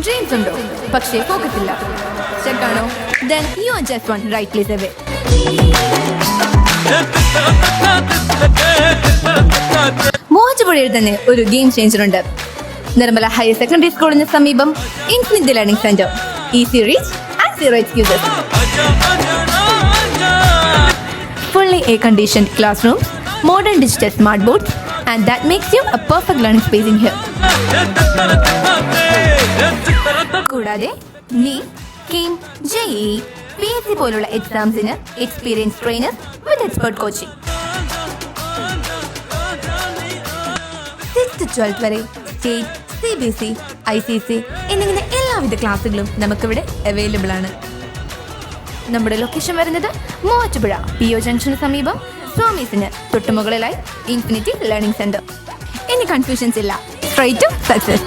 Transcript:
Dreams ഉണ്ടോ പക്ഷേ focus ഇല്ല? ചെക്കാണോ? Then you are just one right place away. മൂവാറ്റുപുഴയിൽ തന്നെ ഒരു ഗെയിം ചേഞ്ചർ ഉണ്ട്. നിർമ്മല ഹയർ സെക്കൻഡറി സ്കൂളിന് സമീപം infinity learning centre. Easy reach and zero excuses. Fully air-conditioned classrooms, modern digital smart boards, and that makes you a perfect learning space in here. കൂടാതെ NEET, KEAM, JEE, PSC പോലുള്ള എക്സാംസിന് experience trainers with expert coaching. 6th to 12th വരെ state, CBSE, ICSE എന്നിങ്ങനെ എല്ലാവിധ ക്ലാസ്സുകളും നമുക്കിവിടെ available ആണ്. നമ്മുടെ ലൊക്കേഷൻ വരുന്നത് മൂവാറ്റുപുഴ PO ജംഗ്ഷന് സമീപം സ്വാമീസിന് തൊട്ടുമുകളിലായി ഇൻഫിനിറ്റി ലേണിംഗ് സെന്റർ. ഇനി കൺഫ്യൂഷൻസ് ഇല്ല. Straight to success.